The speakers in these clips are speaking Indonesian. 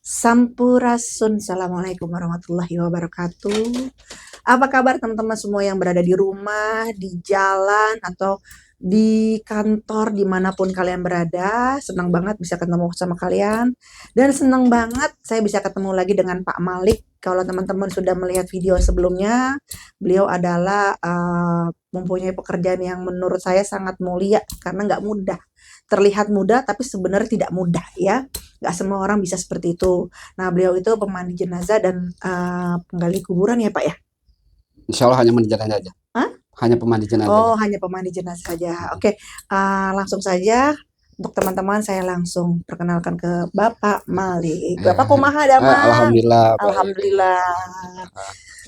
Sampurasun, Assalamualaikum warahmatullahi wabarakatuh. Apa kabar teman-teman semua yang berada di rumah, di jalan, atau di kantor, dimanapun kalian berada? Senang banget bisa ketemu sama kalian. Dan senang banget saya bisa ketemu lagi dengan Pak Malik. Kalau teman-teman sudah melihat video sebelumnya, beliau adalah mempunyai pekerjaan yang menurut saya sangat mulia karena nggak mudah. Terlihat mudah, tapi sebenarnya tidak mudah ya. Nggak semua orang bisa seperti itu. Nah, beliau itu pemandi jenazah dan penggali kuburan ya, Pak ya? Insya Allah hanya mandi jenazah aja. Hah? Hanya pemandi jenazah Oh, aja. hanya pemandi jenazah saja. Oke, langsung saja untuk teman-teman saya langsung perkenalkan ke Bapak Malik. Bapak kumaha damang? Alhamdulillah baik. Alhamdulillah.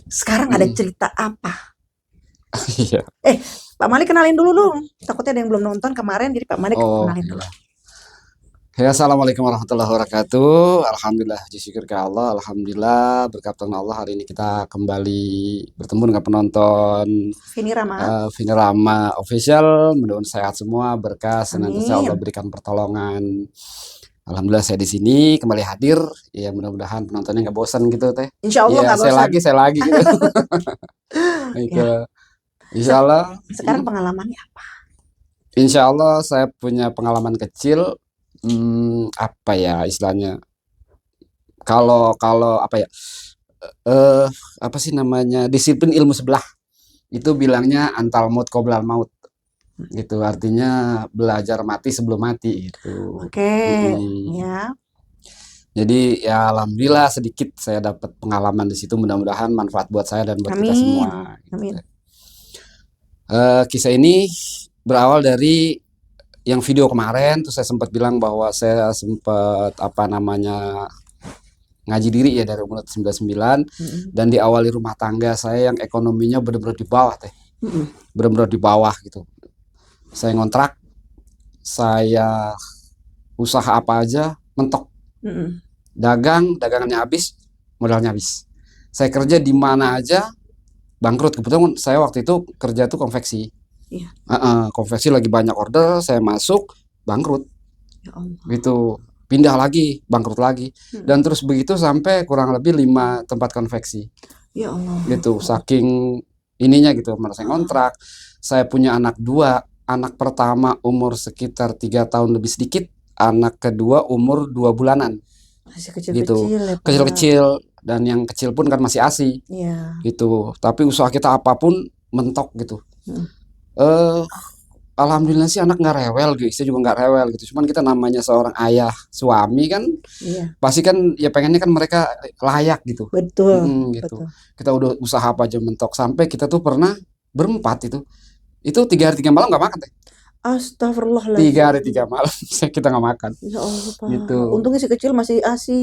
Sekarang ada cerita apa? Iya. Pak Malik kenalin dulu dong. Takutnya ada yang belum nonton kemarin, jadi Pak Malik Oh kenalin dulu. iya. Ya, assalamualaikum warahmatullahi wabarakatuh. Alhamdulillah, puji syukur ke Allah. Alhamdulillah, berkat Tuhan Allah hari ini kita kembali bertemu dengan penonton Vini Rama. Vini Rama Official. Mudah-mudahan sehat semua, berkah, senantiasa Allah Amin. berikan pertolongan. Alhamdulillah saya di sini kembali hadir. Ya mudah-mudahan penontonnya nggak bosan gitu teh. Insya Allah Iya, nggak saya bosan. lagi gitu. Gitu. Ya, Insya Allah. sekarang pengalamannya apa? Insya Allah saya punya pengalaman kecil, apa ya istilahnya? Kalau kalau apa ya? Eh apa sih namanya? Disiplin ilmu sebelah. Itu bilangnya antal maut qoblal maut. Gitu artinya belajar mati sebelum mati itu. Oke, Mm-mm. ya. Jadi ya alhamdulillah sedikit saya dapat pengalaman di situ, mudah-mudahan manfaat buat saya dan buat kita Amin. semua. Gitu. Amin. Kisah ini berawal dari yang video kemarin tuh saya sempat bilang bahwa saya sempat apa namanya ngaji diri ya dari umur 99 dan diawali rumah tangga saya yang ekonominya benar-benar di bawah teh. Benar-benar di bawah gitu. Saya ngontrak, saya usaha apa aja mentok. Dagangannya habis, modalnya habis. Saya kerja di mana aja bangkrut. Kebetulan saya waktu itu kerja tuh konveksi. Iya. Konveksi lagi banyak order, saya masuk bangkrut. Ya Allah. Gitu, pindah lagi bangkrut lagi dan terus begitu sampai kurang lebih 5 tempat konveksi. Ya Allah. Gitu, saking ininya gitu, saya ngontrak. Saya punya anak 2, anak pertama umur sekitar 3 tahun lebih sedikit, anak kedua umur 2 bulanan. Masih Gitu, kecil-kecil ya, Pak. kecil-kecil dan yang kecil pun kan masih ASI. Iya. Gitu, tapi usaha kita apapun mentok gitu. Alhamdulillah sih anak nggak rewel gitu, istri juga nggak rewel gitu. Cuman kita namanya seorang ayah suami kan, Iya. pasti kan ya pengennya kan mereka layak gitu. Betul. Gitu. Betul. Kita udah usaha apa aja mentok sampai kita tuh pernah berempat itu 3 hari 3 malam nggak makan teh. 3 Astagfirullahaladzim. hari 3 malam kita nggak makan. Ya Allah, Pak. Gitu. Untungnya si kecil masih ASI.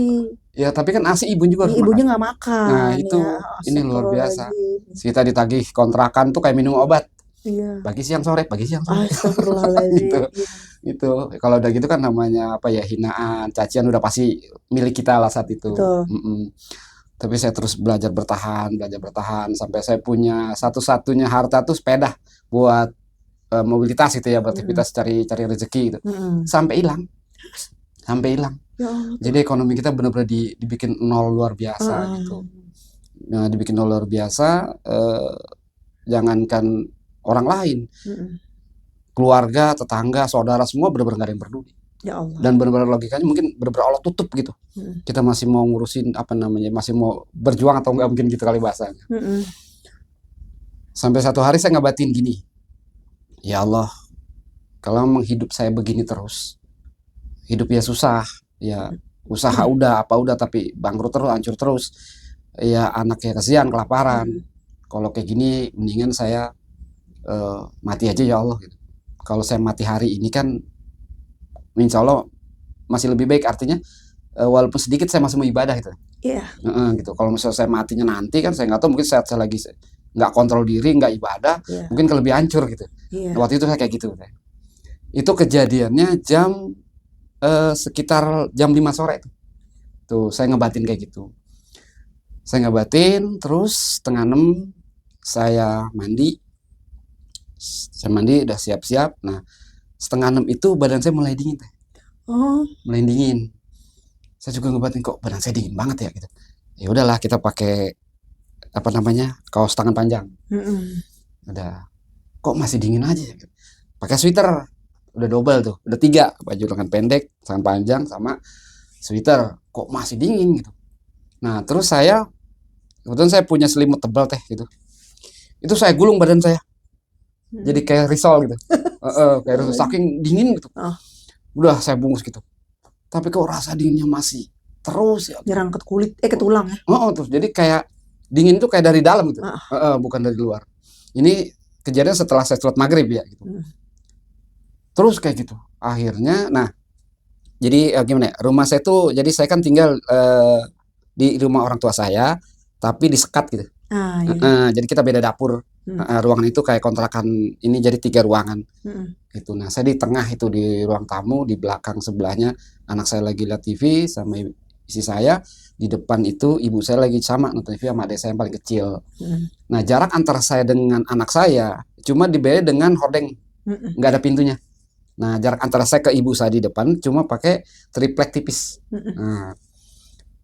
Ya tapi kan ASI ibu juga harus Ibunya makan. nggak makan. Nah itu Ya, ini luar biasa. astagfirullahaladzim. Kita ditagih kontrakan tuh kayak minum obat. Iya. Pagi siang sore. Astagfirullahaladzim. Gitu. Itu kalau udah gitu kan namanya apa ya, hinaan, cacian udah pasti milik kita lah saat itu. Betul. Tapi saya terus belajar bertahan sampai saya punya satu-satunya harta tuh sepeda buat mobilitas itu ya, beraktivitas cari rezeki gitu. Sampai hilang. Ya Allah. Jadi ekonomi kita benar-benar dibikin nol luar biasa gitu. Nah, dibikin nol luar biasa, jangankan orang lain, keluarga, tetangga, saudara semua benar-benar nggak ada yang peduli. Ya Allah. Dan benar-benar logikanya mungkin benar-benar Allah tutup gitu. Kita masih mau ngurusin apa namanya, masih mau berjuang atau nggak, mungkin gitu kali bahasanya. Sampai satu hari saya ngabatin gini, ya Allah, kalau memang hidup saya begini terus, hidup ya susah, ya usaha udah apa udah tapi bangkrut terus, hancur terus, ya anaknya kasihan kelaparan. Kalau kayak gini mendingan saya mati aja ya Allah gitu. Kalau saya mati hari ini kan insya Allah masih lebih baik, artinya walaupun sedikit saya masih mau ibadah gitu. Iya. Gitu. Kalau misalnya saya matinya nanti kan saya nggak tahu, mungkin saya lagi nggak kontrol diri, nggak ibadah, mungkin lebih hancur gitu. Waktu itu saya kayak gitu. Itu kejadiannya jam sekitar jam 5 sore itu. Tuh saya ngebatin kayak gitu. Saya ngebatin terus setengah 6 saya mandi. Udah siap-siap. Nah, setengah 6 itu badan saya mulai dingin teh. Mulai dingin. Saya juga ngebatin kok badan saya dingin banget ya gitu. Ya udahlah kita pakai apa namanya kaos tangan panjang. Udah kok masih dingin aja ya gitu. Pakai sweater udah double tuh, udah 3 baju lengan pendek, tangan panjang sama sweater kok masih dingin gitu. Nah terus kebetulan saya punya selimut tebal teh gitu. Itu saya gulung badan saya jadi kayak risol gitu. Kayak risol saking dingin gitu. Udah saya bungkus gitu. Tapi kok rasa dinginnya masih terus ya. Nyerang ke kulit, ke tulang ya. Terus jadi kayak dingin itu kayak dari dalam gitu. Bukan dari luar. Ini kejadian setelah saya sholat maghrib ya gitu. Terus kayak gitu. Akhirnya, nah, jadi gimana ya? Rumah saya tuh, jadi saya kan tinggal di rumah orang tua saya, tapi disekat gitu. Jadi kita beda dapur. Ruangan itu kayak kontrakan ini jadi 3 ruangan. Gitu. Nah, saya di tengah itu di ruang tamu, di belakang sebelahnya anak saya lagi lihat TV sama istri saya, di depan itu ibu saya lagi sama nonton TV sama adik saya yang paling kecil. Nah, jarak antara saya dengan anak saya cuma dibeda dengan hordeng, nggak ada pintunya. Nah, jarak antara saya ke ibu saya di depan cuma pakai triplek tipis. Nah,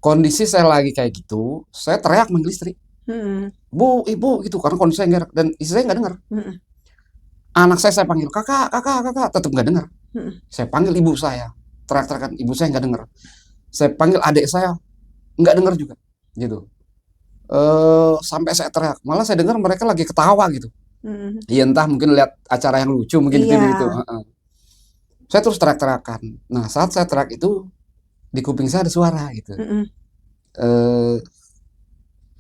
kondisi saya lagi kayak gitu, saya teriak manggil istri. Bu, ibu gitu karena kondisi saya nggak, dan istri saya nggak dengar. Anak saya panggil kakak, tetap nggak dengar. Saya panggil ibu saya, teriak-teriakan, ibu saya nggak dengar. Saya panggil adik saya, nggak dengar juga, gitu. Sampai saya teriak, malah saya dengar mereka lagi ketawa gitu. Ya entah mungkin lihat acara yang lucu mungkin gitu. Saya terus teriak-teriakan. Nah saat saya teriak itu di kuping saya ada suara gitu.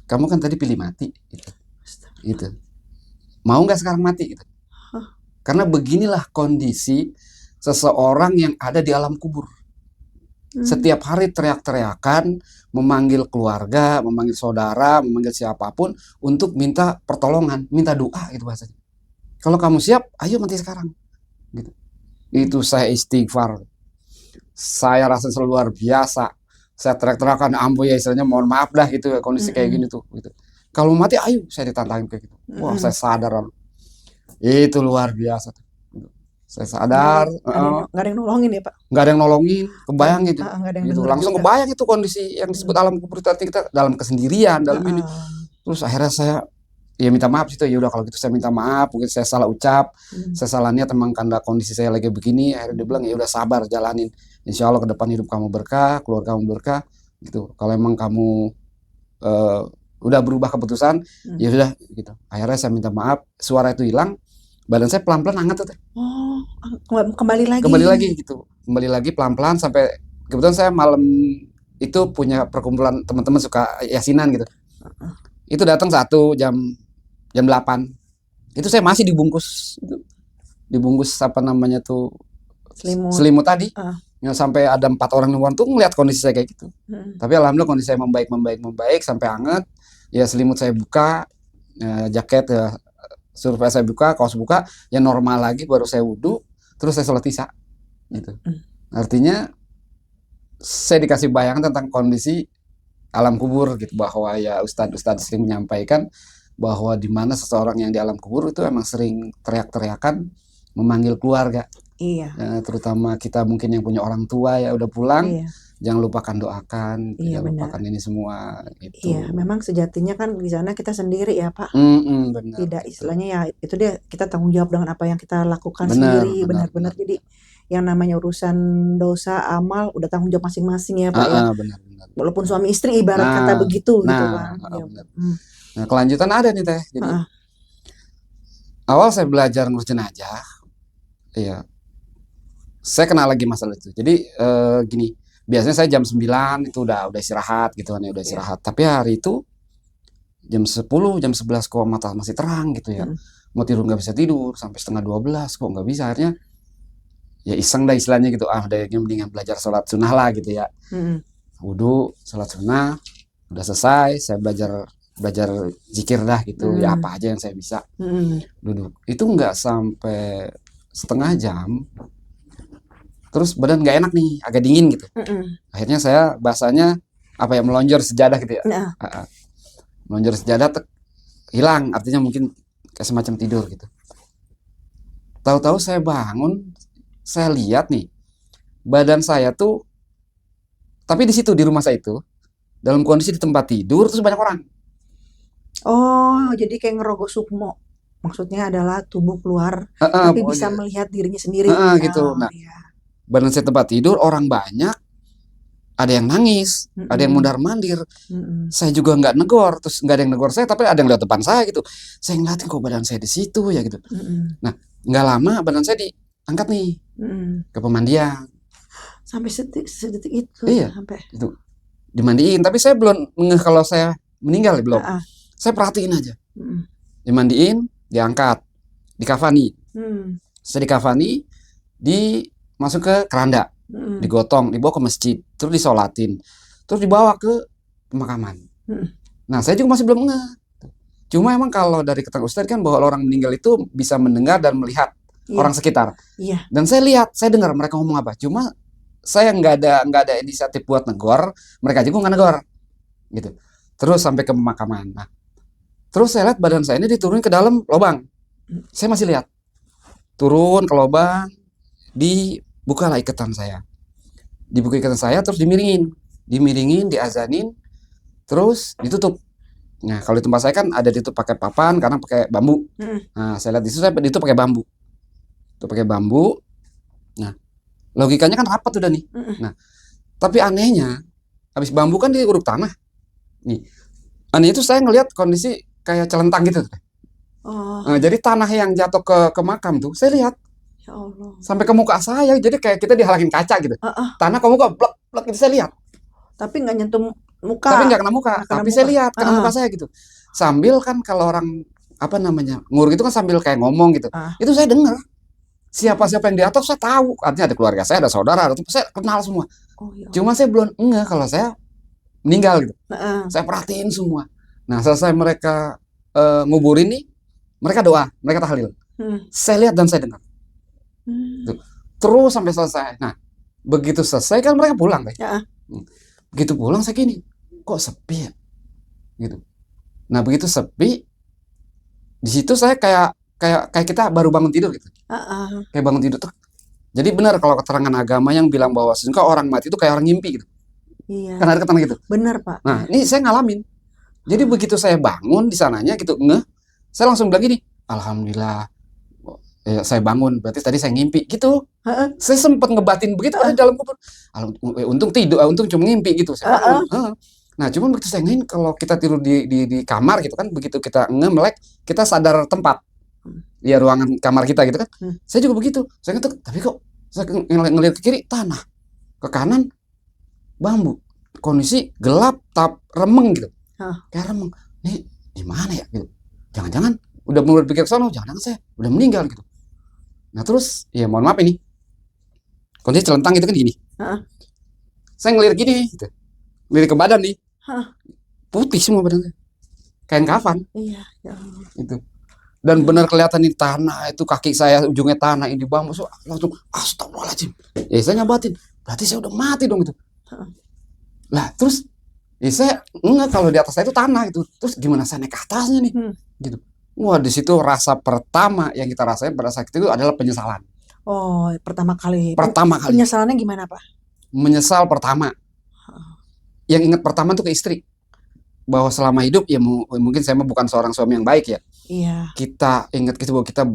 Kamu kan tadi pilih mati gitu. Mau nggak sekarang mati gitu. Karena beginilah kondisi seseorang yang ada di alam kubur. Setiap hari teriak-teriakan, memanggil keluarga, memanggil saudara, memanggil siapapun untuk minta pertolongan, minta doa gitu bahasanya. Kalau kamu siap, ayo mati sekarang gitu. Itu saya istighfar. Saya rasa luar biasa. Saya teriak-teriakan, ampun ya istilahnya, mohon maaf dah gitu kondisi kayak gini tuh gitu. Kalau mati ayo, saya ditantangin kayak gitu. Wah, saya sadar. Itu luar biasa tuh. Saya sadar, nggak ada yang nolongin ya Pak? Nggak ada yang nolongin, kebayang gitu. Gitu. Langsung kebayang itu kondisi yang disebut alam kubur tadi, kita dalam kesendirian, dalam ini. Terus akhirnya saya ya minta maaf situ, ya udah kalau gitu saya minta maaf, mungkin saya salah ucap, saya salah niat emang karena kondisi saya lagi begini. Akhirnya dia bilang ya udah sabar jalanin, insya Allah ke depan hidup kamu berkah, keluarga kamu berkah gitu. Kalau emang kamu udah berubah keputusan, ya sudah gitu. Akhirnya saya minta maaf, suara itu hilang, badan saya pelan-pelan hangat tuh. Kembali lagi gitu, kembali lagi pelan-pelan sampai kebetulan saya malam itu punya perkumpulan teman-teman suka yasinan gitu. Itu datang jam 8. Itu saya masih dibungkus apa namanya tuh selimut tadi. Ya, sampai ada 4 orang luar tuh ngeliat kondisi saya kayak gitu. Tapi alhamdulillah kondisi saya membaik sampai hangat. Ya selimut saya buka, jaket ya, survei saya buka, kaos buka, ya normal lagi, baru saya wudhu, terus saya sholat isya gitu. Artinya saya dikasih bayangan tentang kondisi alam kubur gitu, bahwa ya ustadz sering menyampaikan bahwa di mana seseorang yang di alam kubur itu emang sering teriak-teriakan memanggil keluarga. Terutama kita mungkin yang punya orang tua ya udah pulang, jangan lupakan doakan, jangan lupakan ini semua itu. Iya, memang sejatinya kan di sana kita sendiri ya Pak. Benar, tidak istilahnya ya itu dia, kita tanggung jawab dengan apa yang kita lakukan sendiri, benar-benar. Jadi yang namanya urusan dosa amal udah tanggung jawab masing-masing ya Pak ya. Benar. Walaupun suami istri ibarat kata begitu gitu kan. Nah kelanjutan ada nih teh. Jadi awal saya belajar ngurus jenazah, ya saya kenal lagi masalah itu. Jadi gini, biasanya saya jam 9 itu udah istirahat gitu kan ya, udah istirahat. Tapi hari itu jam 10, jam 11 kok mata masih terang gitu ya. Mau tidur nggak bisa tidur, sampai setengah 12 kok nggak bisa. Akhirnya ya iseng dah istilahnya gitu, udah mendingan belajar sholat sunnah lah gitu ya. Wudhu, sholat sunnah, udah selesai, saya belajar zikir dah gitu, ya apa aja yang saya bisa. Duduk, itu nggak sampai setengah jam, terus badan nggak enak nih, agak dingin gitu. Akhirnya saya bahasanya apa ya, melonjor sejadah gitu ya. Melonjor sejadah hilang, artinya mungkin kayak semacam tidur gitu. Tahu-tahu saya bangun, saya lihat nih badan saya tuh Tapi di situ di rumah saya itu dalam kondisi di tempat tidur terus banyak orang. Oh, jadi kayak ngerogoh sukmo. Maksudnya adalah tubuh keluar, tapi bisa Pokoknya melihat dirinya sendiri. gitu. Oh, Nah, iya. badan saya tempat tidur orang banyak, ada yang nangis, ada yang Mm-mm. mondar-mandir. Mm-mm. Saya juga nggak negor, terus nggak ada yang negor saya, tapi ada yang lewat depan saya gitu. Saya ngeliatin kok badan saya di situ ya gitu. Mm-mm. Nah, nggak lama badan saya diangkat nih Mm-mm. ke pemandian. Sampai sedetik itu Iya, sampai. itu dimandiin. Tapi saya belum ngeh kalau saya meninggal belum. Ah, ah. Saya perhatiin aja. Mm-mm. Dimandiin, diangkat, dikafani. Mm. Saya dikafani, masuk ke keranda, Mm-mm. digotong, dibawa ke masjid, terus disolatin, terus dibawa ke pemakaman. Mm. Nah, saya juga masih belum ngeh. Cuma emang kalau dari keterangan Ustadz kan bahwa orang meninggal itu bisa mendengar dan melihat Iya, orang sekitar. iya. Dan saya lihat, saya dengar mereka ngomong apa. Cuma saya nggak ada inisiatif buat negor, mereka juga nggak negor, gitu. Terus sampai ke pemakaman. Nah, terus saya lihat badan saya ini diturunin ke dalam lubang. Saya masih lihat turun ke lubang, dibukalah ikatan saya, dibuka ikatan saya, terus dimiringin, diazanin, terus ditutup. Nah, kalau di tempat saya kan ada ditutup pakai papan karena pakai bambu. Mm. Nah, saya lihat di situ saya ditutup pakai bambu. Itu pakai bambu. Nah, logikanya kan rapat udah nih. Mm-mm. Nah, tapi anehnya habis bambu kan diuruk tanah. Nih. Aneh itu saya ngelihat kondisi kayak celentang gitu. Oh, Nah, jadi tanah yang jatuh ke makam tuh saya lihat ya Allah. sampai ke muka saya. Jadi kayak kita dihalangin kaca gitu. Ah, ah. Tanah ke muka blok blok itu saya lihat. Tapi nggak nyentuh muka. Tapi nggak kena muka, Nggak kena tapi saya muka. lihat kena Ah, muka saya gitu. Sambil kan kalau orang apa namanya nguruk itu kan sambil kayak ngomong gitu. ah. Itu saya dengar siapa-siapa yang di atas saya tahu. Artinya ada keluarga saya, ada saudara, ada saya kenal semua. Oh, ya Allah. Cuma saya belum ngeh kalau saya meninggal gitu. Ah, ah. Saya perhatiin semua. Nah, selesai mereka nguburin nih, mereka doa, mereka tahlil. Hmm. Saya lihat dan saya dengar. Hmm. Tuh. Terus sampai selesai. Nah, begitu selesai kan mereka pulang deh. Ya, ah. Begitu pulang saya gini, kok sepi ya? Gitu. Nah, begitu sepi, di situ saya kayak kita baru bangun tidur gitu. Ah, ah. Kayak bangun tidur tuh. Jadi benar kalau keterangan agama yang bilang bahwa sesungguhnya orang mati itu kayak orang ngimpi gitu. Iya. Kan ada keterangan gitu. Benar, Pak. Nah, ini saya ngalamin. Jadi begitu saya bangun di sananya gitu, saya langsung bilang gini, alhamdulillah, saya bangun, berarti tadi saya ngimpi gitu. Ah, ah. Saya sempat ngebatin begitu ada di dalam kubur. Untung tidur, untung cuma ngimpi gitu. Saya bangun. Nah, cuman begitu saya ngin kalau kita tidur di kamar gitu kan, begitu kita melek, kita sadar tempat. Ya ruangan kamar kita gitu kan. Saya juga begitu. Saya ngetuk, tapi kok saya ngelihat ke kiri tanah, ke kanan bambu. Kondisi gelap, remeng gitu. Kayak remeng. Nih gimana ya gitu. Jangan-jangan udah mulai berpikir sono, jangan-jangan saya udah meninggal gitu. Nah, terus ya mohon maaf ini. Kondisi celentang itu kan gini. Saya ngelirik gini gitu. Ngelirik ke badan nih. Putih semua badannya. Kain kafan. Iya, ya Allah. Itu. Dan benar kelihatan di tanah itu kaki saya ujungnya tanah ini bambu, so, langsung astagfirullahaladzim. Ya saya nyabatin, berarti saya udah mati dong itu. Lah terus ya saya enggak kalau di atas saya itu tanah itu. Terus gimana saya naik ke atasnya nih? Gitu. Wah, di situ rasa pertama yang kita rasain pada saat itu adalah penyesalan. Oh, pertama kali. Pertama kali. Penyesalannya gimana, Pak? Menyesal pertama. Yang ingat pertama tuh ke istri. Bahwa selama hidup ya mungkin saya bukan seorang suami yang baik ya. Iya. Kita ingat gitu bahwa kita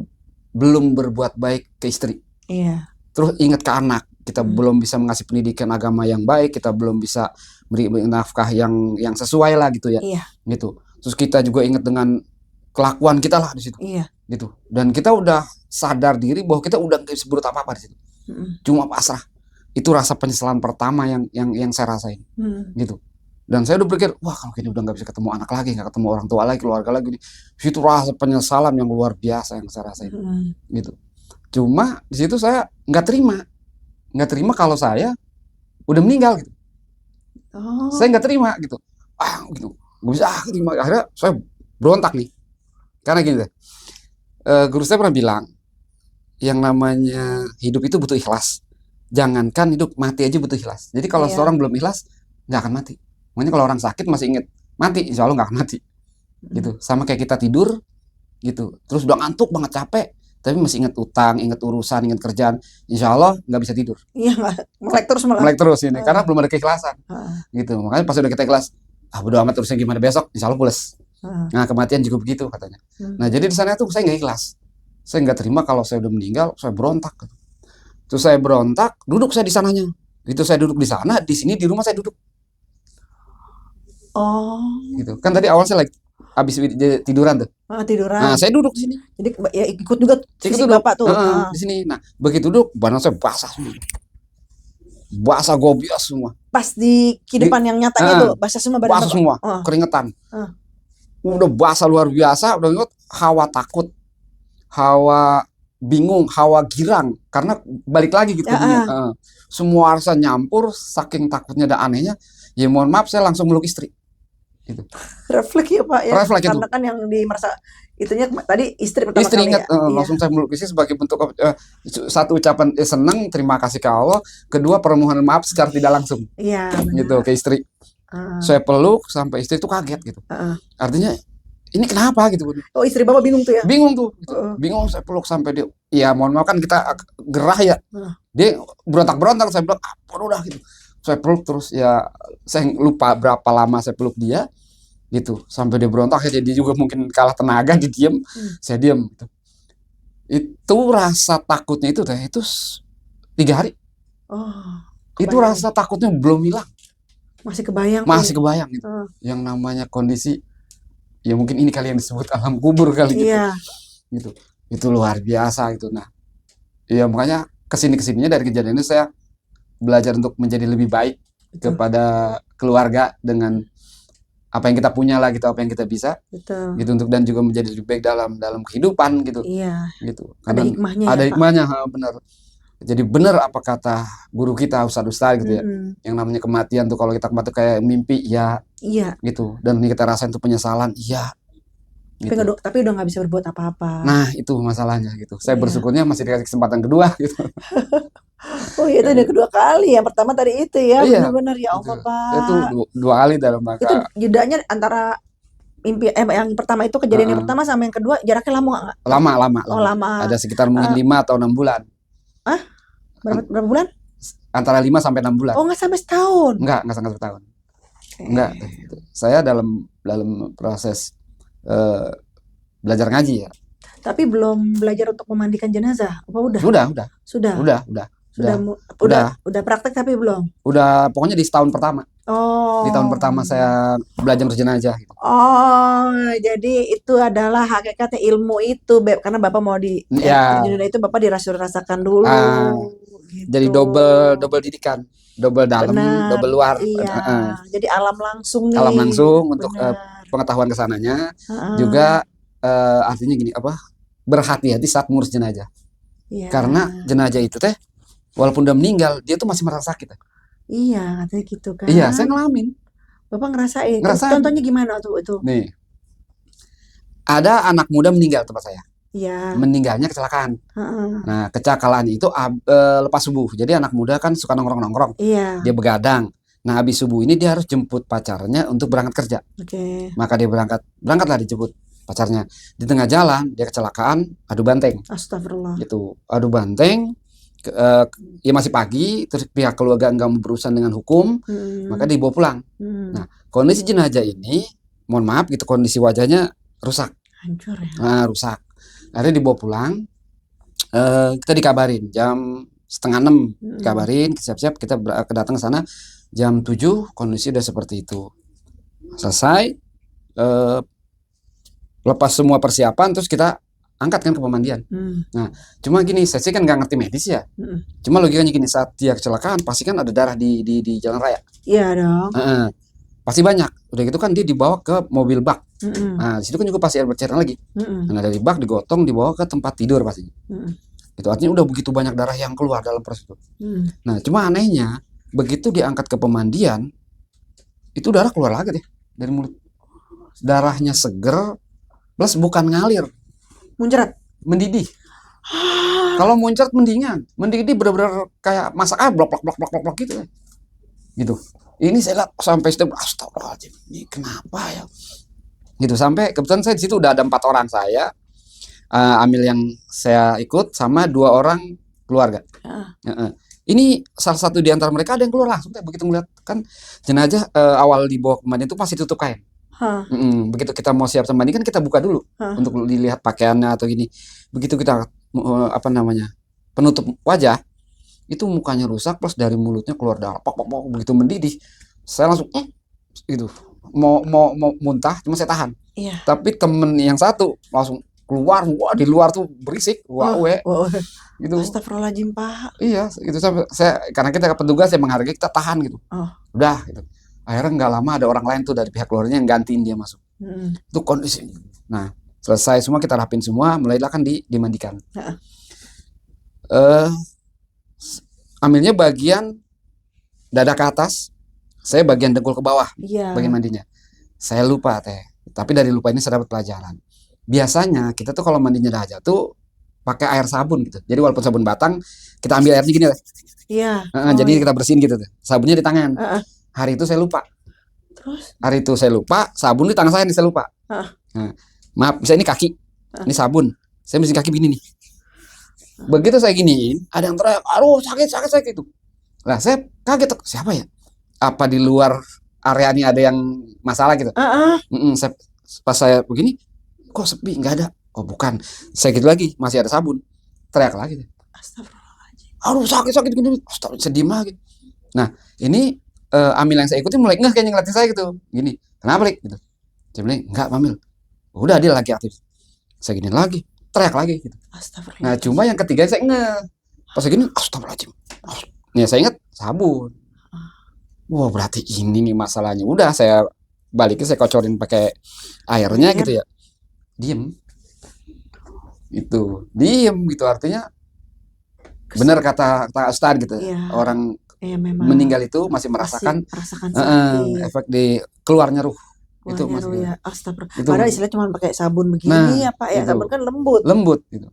belum berbuat baik ke istri. Iya. Terus ingat ke anak, kita belum bisa mengasih pendidikan agama yang baik, kita belum bisa beri nafkah yang sesuai lah gitu ya. Iya. Gitu. Terus kita juga ingat dengan kelakuan kita lah di situ. Iya. Gitu. Dan kita udah sadar diri bahwa kita udah nggak bisa berbuat apa-apa di situ. Cuma pasrah. Itu rasa penyesalan pertama yang saya rasain. Gitu. Dan saya udah berpikir, wah kalau gini udah nggak bisa ketemu anak lagi, nggak ketemu orang tua lagi, keluarga lagi. Itu rasa penyesalan yang luar biasa yang saya rasain. Gitu. Cuma di situ saya nggak terima kalau saya udah meninggal gitu. Saya nggak terima gitu. Gitu. Nggak bisa terima. Akhirnya saya berontak nih. Karena gini deh. Guru saya pernah bilang, yang namanya hidup itu butuh ikhlas. Jangankan hidup, mati aja butuh ikhlas. Jadi kalau seorang belum ikhlas, nggak akan mati. Makanya kalau orang sakit masih inget mati, insya Allah nggak akan mati. Gitu. Sama kayak kita tidur, gitu. Terus udah ngantuk banget, capek, tapi masih ingat utang, ingat urusan, ingat kerjaan, insya Allah nggak bisa tidur, Iya, nggak melek terus malah. melek terus ini, karena Heeh. belum ada keikhlasan, Heeh. gitu. Makanya pas udah kita ikhlas, bodo amat terusnya gimana besok, insya Allah pulas. Heeh. Nah kematian juga begitu katanya. Nah Hmm. jadi di sana tuh saya nggak ikhlas, saya nggak terima kalau saya udah meninggal, saya berontak. Terus saya berontak, duduk saya di sananya. Gitu saya duduk di sana, di sini di rumah saya duduk. Oh, Gitu. Kan tadi awal saya lagi habis tiduran tuh. Nah, tiduran. saya duduk di sini. Jadi ya ikut juga Ikut fisik duduk. Bapak tuh. Heeh. Di sini. Nah, begitu duduk, badan saya basah semua. Basah gobias semua. Pas di kehidupan yang nyatanya tuh basah semua badan Basah Bapak. semua, Oh. keringetan. Oh. Udah basah luar biasa, udah ingat hawa takut, hawa bingung, hawa girang, karena balik lagi gitu ke dunia. Semua rasa nyampur, saking takutnya dan anehnya. Ya mohon maaf, saya langsung meluk istri. Gitu. Refleks ya Pak ya. Refleks itu. Karena kan yang di merasa itunya tadi istri pertama Istri kali ingat, ya. langsung saya meluk istri sebagai bentuk satu ucapan senang, terima kasih ke Allah. Kedua permohonan maaf secara tidak langsung. Iya. Gitu ke istri. Saya peluk sampai istri itu kaget gitu. Artinya ini kenapa gitu. Oh istri Bapak bingung tuh ya? Bingung tuh. Gitu. Bingung, saya peluk sampai dia. Ya mohon maaf kan kita gerah ya. Dia berontak-berontak, saya bilang apa udah gitu. Saya peluk terus ya, saya lupa berapa lama saya peluk dia. Gitu sampai dia berontak ya, dia juga mungkin kalah tenaga, dia diem, saya diem gitu. Itu rasa takutnya itu 3 hari. Itu rasa takutnya belum hilang, masih kebayang gitu. Yang namanya kondisi ya mungkin ini kali yang disebut alam kubur kali gitu. Gitu itu luar biasa gitu. Nah ya makanya kesininya dari kejadian ini saya belajar untuk menjadi lebih baik kepada keluarga dengan apa yang kita punya lah gitu, apa yang kita bisa. Gitu untuk dan juga menjadi lebih baik dalam kehidupan gitu. Gitu. Karena ada hikmahnya, benar. Jadi benar apa kata guru kita Ustadz gitu ya. Yang namanya kematian tuh kalau kita mati kayak mimpi ya. Gitu. Dan ini kita rasain tuh penyesalan, iya. Gitu. Tapi udah nggak bisa berbuat apa-apa. Nah itu masalahnya gitu. Saya bersyukurnya masih dikasih kesempatan kedua gitu. Oh iya itu udah kedua kali. Yang pertama tadi itu ya, benar-benar ya Allah Pak. Itu 2 kali dalam rangka. Itu jedanya antara mimpi yang pertama itu kejadian yang pertama sama yang kedua jaraknya lama nggak? Lama. Oh lama. Ada sekitar mungkin 5 atau 6 bulan. Berapa bulan? Antara 5 sampai 6 bulan. Oh nggak sampai setahun? Nggak sampai setahun. Enggak. Saya dalam proses belajar ngaji ya. Tapi belum belajar untuk memandikan jenazah. Apa udah? Sudah. Udah praktek tapi belum. Udah pokoknya di setahun pertama. Di tahun pertama saya belajar berjenazah gitu. Oh, jadi itu adalah hakikatnya ilmu itu, karena Bapak mau berjenazah itu Bapak dirasakan dulu. Gitu. Jadi double didikan, double dalam, double luar. Iya. Jadi alam langsung nih. Alam langsung untuk pengetahuan kesananya. Juga artinya gini berhati-hati saat ngurus jenazah. Karena jenazah itu teh walaupun udah meninggal dia tuh masih merasa sakit. Iya katanya gitu kan. Iya saya ngalamin. Bapak ngerasain. Contohnya gimana tuh itu? Nih ada anak muda meninggal tempat saya. Iya. Meninggalnya kecelakaan. Nah kecelakaan itu lepas subuh. Jadi anak muda kan suka nongkrong. Iya. Dia begadang. Nah habis subuh ini dia harus jemput pacarnya untuk berangkat kerja. Maka dia berangkatlah dijemput pacarnya. Di tengah jalan dia kecelakaan, adu banteng. Astagfirullah. Gitu, adu banteng. Ya masih pagi, terus pihak keluarga nggak mau berurusan dengan hukum, maka dibawa pulang. Nah kondisi jenazah ini, mohon maaf gitu, kondisi wajahnya rusak. Hancur ya. Nah rusak. Akhirnya dibawa pulang. Kita dikabarin jam 5:30, dikabarin siap-siap kita datang ke sana jam 7, kondisi udah seperti itu. Selesai. Lepas semua persiapan terus kita angkat kan ke pemandian. Nah cuma gini, saya sih kan nggak ngerti medis ya. Cuma logikanya gini, saat dia kecelakaan pasti kan ada darah di jalan raya. Iya dong. Pasti banyak. Udah gitu kan dia dibawa ke mobil bak. Nah di situ kan juga pasti air bercairan lagi. Nah dari bak digotong dibawa ke tempat tidur pastinya. Itu artinya udah begitu banyak darah yang keluar dalam proses itu. Nah cuma anehnya begitu diangkat ke pemandian itu darah keluar lagi deh dari mulut. Darahnya seger plus bukan ngalir, muncrat, mendidih. Kalau muncrat mendingan, mendidih benar-benar kayak masak blok gitu. Gitu. Ini saya lihat sampai step astagfirullahaladzim, ini kenapa ya? Gitu sampai kebetulan saya di situ udah ada 4 orang saya, Amil yang saya ikut sama 2 orang keluarga. Ah, Heeh. Ini salah satu di antara mereka ada yang keluar langsung teh begitu ngeliat kan jenazah awal dibawa ke mandi itu masih tutup kain. hah, Begitu kita mau siap mandi kan kita buka dulu hah. untuk dilihat pakaiannya atau gini. Begitu kita apa namanya penutup wajah itu mukanya rusak plus dari mulutnya keluar darah pok pok pok begitu mendidih. Saya langsung gitu mau muntah cuma saya tahan. Iya. Tapi temen yang satu langsung keluar, wah di luar tuh berisik, wah Oh, oh, gitu. astagfirullahaladzim, Pak. Iya, itu sampai saya karena kita petugas yang menghargai kita tahan gitu. Oh, Udah gitu. Akhirnya nggak lama ada orang lain tuh dari pihak keluarnya yang gantiin dia masuk. mm, Itu kondisi. Nah, selesai semua kita rapin semua, mulailah kan dimandikan. Heeh. Eh, ambilnya bagian dada ke atas, saya bagian dengkul ke bawah, Iya. bagian mandinya. Saya lupa teh. Tapi dari lupa ini saya dapat pelajaran. Biasanya kita tuh kalau mandinya dahajat tuh pakai air sabun gitu. Jadi walaupun sabun batang, kita ambil airnya gini teh. Iya. Jadi iya. kita bersihin gitu tuh. Sabunnya di tangan. Heeh. Hari itu saya lupa. Terus? Hari itu saya lupa, sabun di tangan saya nih saya lupa. Heeh. Nah, maaf, misalnya ini kaki. Heeh. Ini sabun. Saya bersihin kaki begini nih. Begitu saya giniin, ada yang teriak, aduh sakit itu. Nah, saya kaget, siapa ya? Apa di luar area ini ada yang masalah gitu? Heeh. Pas saya begini, kok sepi, nggak ada. Oh bukan, saya gitu lagi, masih ada sabun. Teriak lagi. Astagfirullahaladzim. Aduh sakit gini, sedih lagi. Nah ini Amil yang saya ikutin mulai ngeh kayaknya ngeliatin saya gitu. Gini, kenapa Lik? Gitu. Saya bilang, enggak Amil. Udah dia lagi aktif. Saya gini lagi, teriak lagi gitu. Nah cuma yang ketiga saya ngeh. Pas saya gini, astagfirullahaladzim. Nih saya ingat sabun. Wah berarti ini nih masalahnya. Udah saya balikin, saya kocorin pakai airnya gitu ya. Diem. Itu diem gitu artinya benar kata Ustadz gitu. Iya. Orang memang meninggal itu masih merasakan sakit. efek di keluarnya ruh. Itu Keluarnya maksudnya. ya, astagfirullah. Itu. Padahal istilahnya cuma pakai sabun begini Nah, ya Pak ya. itu. Sabun kan lembut. Lembut gitu.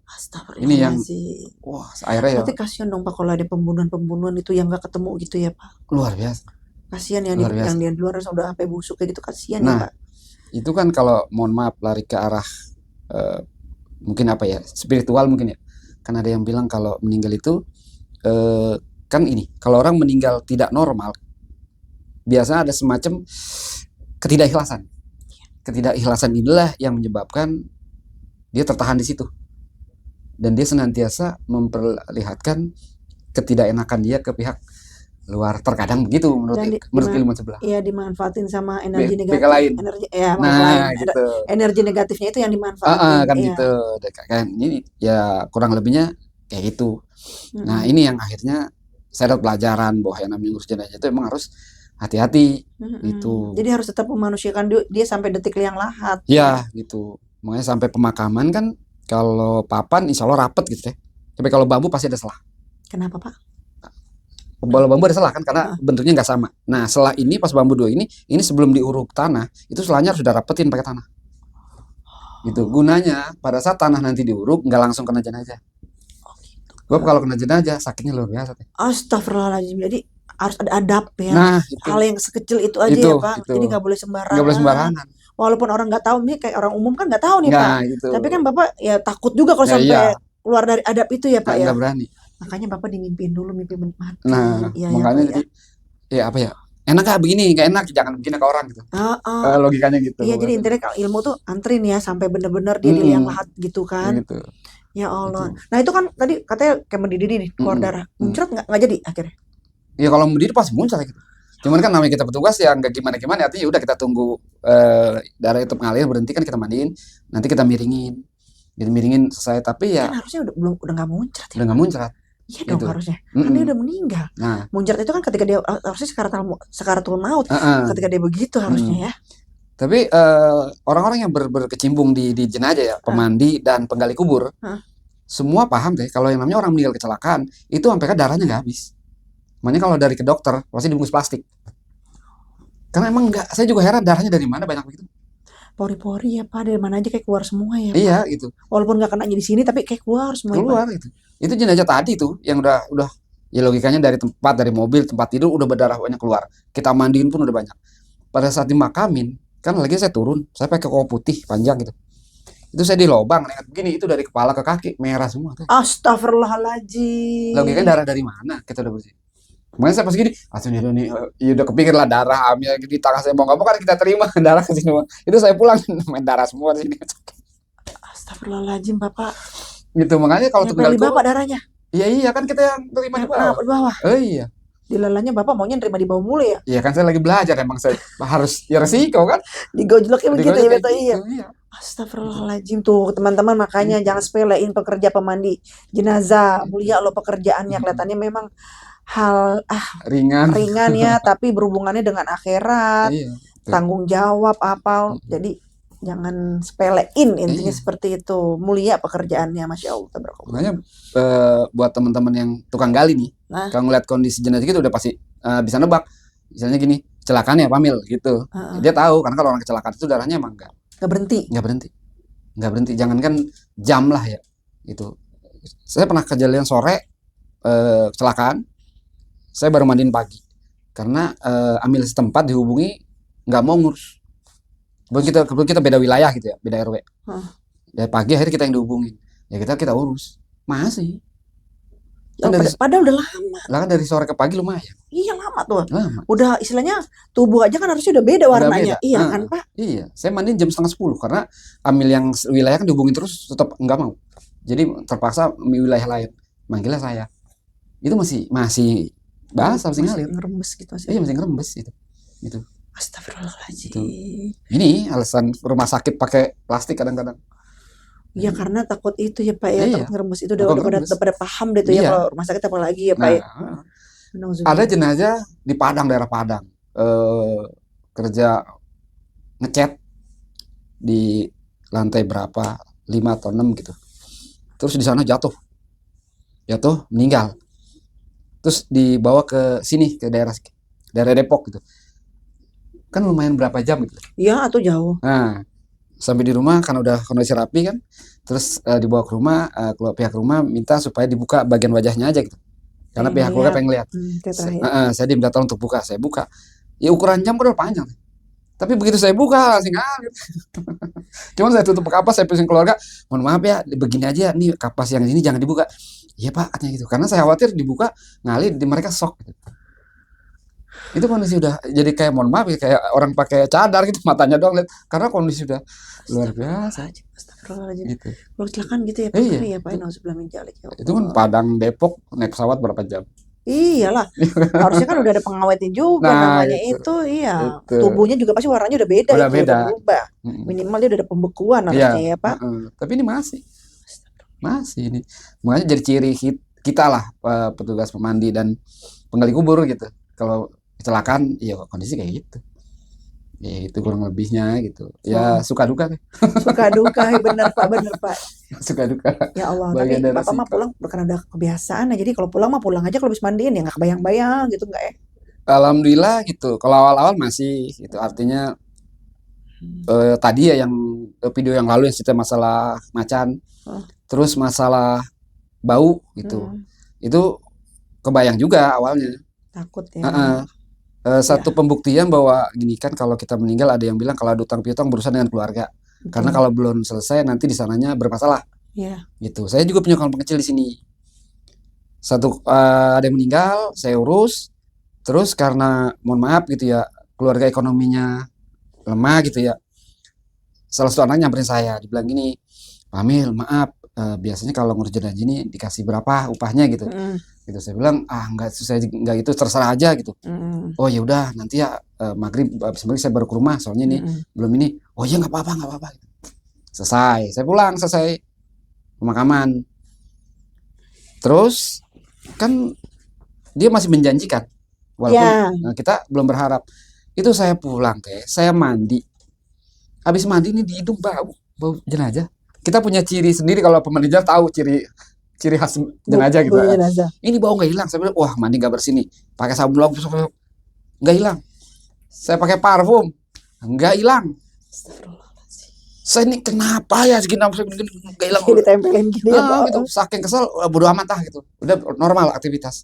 Ini yang Astagfirullahaladzim. wah akhirnya ya Berarti kasihan dong Pak kalau ada pembunuhan itu yang gak ketemu gitu ya Pak. luar biasa. Kasihan yang Luar biasa. di luar udah sampai busuk kayak gitu, kasihan Nah, ya Pak. itu kan kalau mohon maaf lari ke arah mungkin apa ya spiritual mungkin ya. Kan ada yang bilang kalau meninggal itu kan ini kalau orang meninggal tidak normal biasanya ada semacam ketidakikhlasan. Ketidakikhlasan inilah yang menyebabkan dia tertahan di situ dan dia senantiasa memperlihatkan ketidakenakan dia ke pihak luar, terkadang begitu menurut ilmu sebelah. Iya, dimanfaatin sama energi Pihak negatif. lain. Energi ya, Nah, lain. gitu. Energi negatifnya itu yang dimanfaatin. Kan iya. gitu. Kan ini ya kurang lebihnya kayak gitu. Nah, ini yang akhirnya saya dapat pelajaran bahwa yang namanya ngurus jenazah itu emang harus hati-hati gitu. Jadi harus tetap memanusiakan dia sampai detik liang lahat. Ya, gitu. Makanya sampai pemakaman kan kalau papan insya Allah rapet gitu ya. Tapi kalau bambu pasti ada selah. Kenapa Pak? Kalau bambu ada selah kan karena bentuknya nggak sama. Nah selah ini pas bambu dua ini sebelum diuruk tanah itu selahnya harus sudah rapetin pakai tanah. Gitu gunanya pada saat tanah nanti diuruk nggak langsung kena jenazah. Sebab kalau kena jenazah sakitnya luar biasa. Astagfirullahaladzim. Jadi harus ada adab ya. Nah, itu. Hal yang sekecil itu aja ya Pak. Jadi nggak boleh sembarangan. Nggak boleh sembarangan. Walaupun orang nggak tahu nih kayak orang umum kan nggak tahu nih Pak. Gitu. Tapi kan Bapak ya takut juga kalau sampai keluar dari adab itu ya Pak ya. Nggak berani. Makanya Bapak dimimpiin dulu mimpi mati. Nah, ya, makanya jadi ya apa ya? Enak gak begini? Gak enak, jangan begini ke orang gitu. Logikanya gitu. Iya, jadi intinya kalau ilmu tuh antrin ya sampai bener-bener dia di liang lahat gitu kan. Gitu. Ya Allah. Gitu. Nah itu kan tadi katanya kayak mendidih nih keluar darah. Muncrat nggak jadi akhirnya? Ya kalau mendidih pasti muncrat gitu. Cuman kan namanya kita petugas ya nggak gimana-gimana. Artinya udah kita tunggu darah itu mengalir berhenti kan kita mandiin. Nanti kita miringin. Jadi miringin selesai tapi ya. Kan harusnya udah nggak muncrat ya. Udah nggak muncrat. Iya dong gitu. Harusnya. Kan dia udah meninggal. Nah. Muncrat itu kan ketika dia harusnya sakaratul maut. Ketika dia begitu harusnya ya. Tapi orang-orang yang berkecimpung di jenazah ya, pemandi dan penggali kubur, semua paham deh kalau yang namanya orang meninggal kecelakaan itu sampai kan darahnya nggak habis. Makanya kalau dari ke dokter pasti dibungkus plastik. Karena emang nggak, saya juga heran darahnya dari mana banyak begitu. Pori-pori ya Pak, dari mana aja kayak keluar semua ya Pak. Iya gitu. Walaupun nggak kena di sini tapi kayak keluar semua. Keluar gitu. Itu jenazah tadi tuh yang udah ya logikanya dari dari mobil tempat tidur udah berdarah banyak keluar. Kita mandiin pun udah banyak. Pada saat dimakamin kan lagi saya turun, saya pakai koko putih panjang gitu. Itu saya di lobang, ingat begini, itu dari kepala ke kaki merah semua tuh. Logikanya Astagfirullahaladzim. darah dari mana? Kita udah bersih. Makanya saya pas gini, langsung nih, ya udah kepikir lah darah hamil di tangan saya, mau nggak mau kan kita terima darah ke sini. Itu saya pulang main darah semua di sini. Astagfirullahaladzim, Bapak. Gitu, makanya kalau Nempel tunggal di Bapak kurus, darahnya. iya kan kita yang terima di Nah, bawah. di bawah. Oh iya. Dilalanya Bapak maunya nerima di bawah mulu ya. Iya kan saya lagi belajar, emang saya harus ya resiko kan. Digojloknya begitu Digojek ya, kayak Beto, iya. gitu, iya. Astagfirullahaladzim tuh teman-teman, makanya jangan sepelein pekerja pemandi jenazah. Mulia lo pekerjaannya, kelihatannya memang hal Ringan. ringan ya, tapi berhubungannya dengan akhirat, Iya. Tuh. tanggung jawab apa. Jadi jangan sepelein, intinya Iya. seperti itu. Mulia pekerjaannya, Masya Allah. Tabarakallah. Makanya buat teman-teman yang tukang gali nih, Nah, kalau ngeliat kondisi jenazah gitu udah pasti bisa nebak. Misalnya gini, kecelakaan ya Pamil gitu. Dia tahu karena kalau orang kecelakaan itu darahnya emang nggak berhenti. nggak berhenti. Jangankan jam lah ya. Itu. Saya pernah kejadian sore kecelakaan. Saya baru mandiin pagi. Karena amil setempat dihubungi nggak mau ngurus. Kebetulan kita beda wilayah gitu ya, beda RW. Dari pagi akhirnya kita yang dihubungin. Ya kita urus. Masih. Kan Padahal udah lama. Lah kan dari sore ke pagi lumayan. Iya, lama tuh. Lama. Udah istilahnya tubuh aja kan harusnya udah beda warnanya. Beda. Iya kan, Pak? Iya, saya mandiin jam 9:30 karena amil yang wilayah kan dihubungin terus tetap nggak mau. Jadi terpaksa wilayah lain manggilnya saya. Itu masih basah, masih ngalir. Ngerembes gitu masih. Iya, masih ngerembes itu. Gitu. Astagfirullahaladzim. Itu. Ini alasan rumah sakit pakai plastik kadang-kadang. Iya, karena takut itu ya Pak ya, Iya. takut ngerembes itu udah pada paham deh tuh ya, Iya. kalau rumah sakit apalagi ya Pak ya. Ada jenazah di Padang, daerah Padang, kerja ngecat di lantai berapa, 5 atau 6 gitu. Terus di sana jatuh meninggal. Terus dibawa ke sini, ke daerah Depok gitu. Kan lumayan berapa jam gitu. Iya, atau jauh. Nah, sampai di rumah kan udah kondisi rapi kan. Terus dibawa ke rumah, pihak rumah minta supaya dibuka bagian wajahnya aja gitu. Karena pihak keluarga pengen lihat. Saya diminta tolong untuk buka, saya buka. Ya ukuran jam udah panjang. Tapi begitu saya buka langsung ngalir. Cuman saya tutup kapas, saya pusing keluarga, mohon maaf ya, begini aja, nih kapas yang ini jangan dibuka. Iya Pak, katanya gitu. Karena saya khawatir dibuka ngalir, mereka shock gitu. Itu kondisi udah jadi kayak, mohon maaf ya, kayak orang pakai cadar gitu, matanya doang lihat. Karena kondisi udah luar biasa. Astagfirullahaladzim. Gitu. Kalau kecelakaan gitu ya Pak, iya, ya Pak, nauzubillah min dzalik ya Allah. Itu kan Padang Depok naik pesawat berapa jam? Iyalah, harusnya kan udah ada pengawetnya juga namanya itu, iya. Tubuhnya juga pasti warnanya udah beda, udah itu beda. Udah berubah. Minimal dia udah ada pembekuan harusnya ya Pak. Tapi ini masih ini. Makanya jadi ciri kita lah, petugas pemandi dan penggali kubur gitu. Kalau kecelakaan, ya kondisi kayak gitu. Ya itu kurang lebihnya gitu. Ya suka duka kan. Suka duka, bener Pak. Suka duka. Ya Allah, tapi Bapak mah pulang karena udah kebiasaan ya. Jadi kalau pulang mah pulang aja, kalau habis mandiin ya nggak kebayang-bayang gitu, nggak ya? Alhamdulillah gitu. Kalau awal-awal masih gitu. Artinya tadi ya yang video yang lalu yang cerita masalah macan, terus masalah bau gitu. Itu kebayang juga awalnya. Takut ya. Satu pembuktian bahwa gini kan, kalau kita meninggal ada yang bilang kalau ada utang piutang berurusan dengan keluarga. Karena kalau belum selesai nanti di sananya bermasalah. Iya. Gitu. Saya juga punya kawan kecil di sini. Ada yang meninggal, saya urus. Terus karena mohon maaf gitu ya, keluarga ekonominya lemah gitu ya. Salah satu anak nyamperin saya, dibilang gini, Pamil, maaf, biasanya kalau ngurus jenazah ini dikasih berapa upahnya gitu. Gitu saya bilang, enggak itu, terserah aja gitu. Oh ya udah, nanti ya maghrib saya baru ke rumah, soalnya ini belum ini. Oh ya nggak apa-apa. Selesai, saya pulang, selesai pemakaman. Terus kan dia masih menjanjikan, walaupun kita belum berharap. Itu saya pulang saya mandi. Habis mandi ini di hidung bau jenazah. Kita punya ciri sendiri, kalau pemandi jenazah tahu ciri khas jenazah gitu. Ini bau nggak hilang. Saya bilang, wah mandi nggak bersih nih. Pakai sabun lagi nggak hilang. Saya pakai parfum nggak hilang. Saya ini kenapa ya segini nggak hilang? Ditempelin gini ya, gitu. Saking kesel, bodo amat lah gitu. Udah normal aktivitas.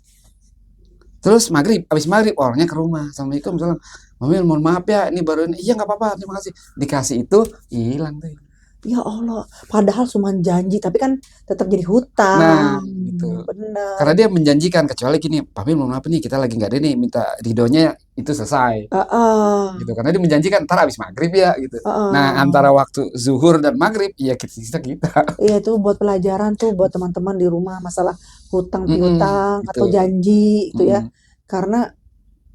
Terus habis maghrib orangnya ke rumah. Assalamualaikum, salam. Mamil, mohon maaf ya, ini baru ini. Iya nggak apa-apa, terima kasih. Dikasih itu hilang tuh. Ya Allah, padahal cuma janji, tapi kan tetap jadi Nah, hutang. gitu. Bener. Karena dia menjanjikan, kecuali gini, Papi belum apa nih, kita lagi nggak ada nih, minta ridhonya itu selesai. Gitu. Karena dia menjanjikan, ntar habis maghrib ya, gitu. Nah, antara waktu zuhur dan maghrib, ya kita. Iya, itu buat pelajaran tuh buat teman-teman di rumah masalah hutang piutang atau Gitu. janji itu ya. Karena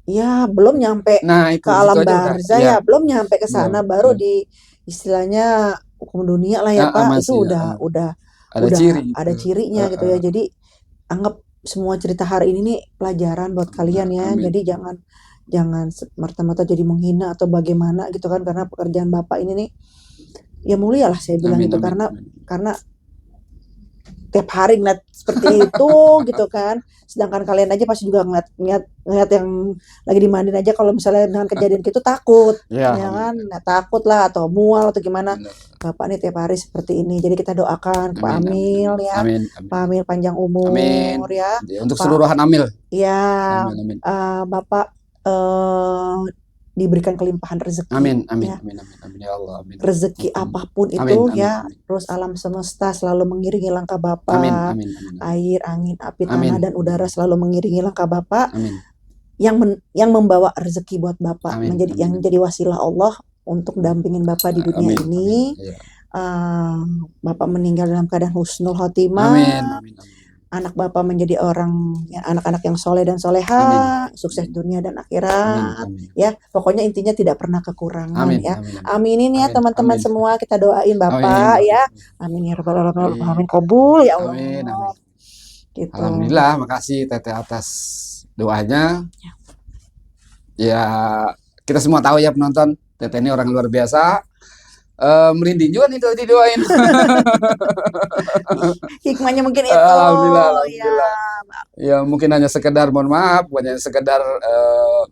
ya belum nyampe Nah, ke itu, di situ alam aja udah, barzah ya, ya, belum nyampe ke belum. sana, baru di istilahnya hukum dunia lah ya Pak. Itu Masih ada ciri ada gitu. cirinya gitu ya. Jadi anggap semua cerita hari ini nih pelajaran buat kalian ya. Amin. Jadi jangan merta-merta jadi menghina atau bagaimana gitu kan, karena pekerjaan Bapak ini nih ya mulia lah saya bilang Amin, itu, amin, karena tiap hari ngeliat seperti itu gitu kan. Sedangkan kalian aja pasti juga ngeliat yang lagi dimandiin aja, kalau misalnya dengan kejadian gitu takut ya, ya kan. Nah, takut lah atau mual atau gimana. benar. Bapak nih tiap hari seperti ini, jadi kita doakan ke Pak Amin, Amil ya, amin, Pak Amil panjang amin. umur ya Ya, untuk Pak seluruhan Amil. ya. Amin. Bapak diberikan kelimpahan rezeki Amin, ya, amin ya Allah, amin. rezeki apapun itu Amin, ya. amin. Terus alam semesta selalu mengiringi langkah Amin, Bapak. amin. Air, angin, api, Amin. tanah, dan udara selalu mengiringi langkah Bapak. Amin. Yang membawa rezeki buat Bapak, Amin, yang menjadi wasilah Allah untuk dampingin Bapak di dunia amin, ini. Iya. Bapak meninggal dalam keadaan husnul khotimah. Amin. Anak Bapak menjadi anak-anak yang soleh dan soleha, sukses dunia dan akhirat. Amin. Ya, pokoknya intinya tidak pernah kekurangan. Amin, ya. amin. Aminin ya Amin, teman-teman amin. semua, kita doain Bapak Amin. ya. Amin ya rabbal alamin. Amin kabul ya Allah. Amin. Gitu. Alhamdulillah, makasih Teteh atas doanya. Ya, kita semua tahu ya penonton, Teteh ini orang luar biasa. Merinding juga nih tadi doain. Hikmahnya mungkin itu. Alhamdulillah. Ya mungkin hanya sekedar, mohon maaf, bukan hanya sekedar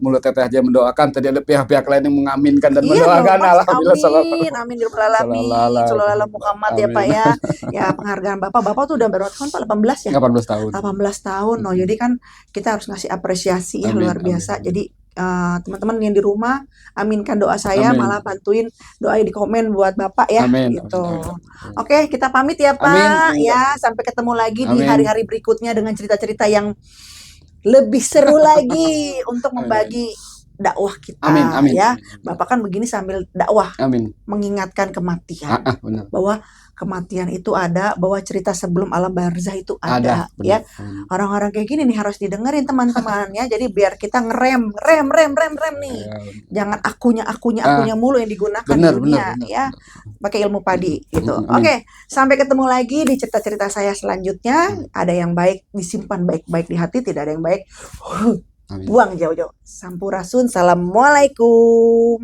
mulut Teteh aja mendoakan, tadi ada pihak-pihak lain yang mengaminkan dan mendoakan. Alhamdulillah. Amin ya rabbal alamin. Shallallahu Muhammad ya Pak ya. Ya, penghargaan Bapak tuh udah berapa tahun Pak? 18 ya? 18 tahun. 18 tahun. Oh, jadi kan kita harus ngasih apresiasi ya, luar biasa. Jadi teman-teman yang di rumah, aminkan doa saya, malah bantuin doa di komen buat Bapak ya. Gitu. Oke, kita pamit ya Pak. Ya, sampai ketemu lagi di hari-hari berikutnya dengan cerita-cerita yang lebih seru lagi untuk membagi dakwah kita. Ya. Bapak kan begini sambil dakwah, mengingatkan kematian. Bahwa kematian itu ada, bahwa cerita sebelum alam barzah itu ada ya. Orang-orang kayak gini nih harus didengerin teman-teman ya. Jadi biar kita rem nih. Jangan akunya mulu yang digunakan di dunia ya. Pakai ilmu padi gitu. Oke, sampai ketemu lagi di cerita-cerita saya selanjutnya. Ada yang baik disimpan baik-baik di hati, tidak ada yang baik buang jauh-jauh. Sampurasun. Assalamualaikum.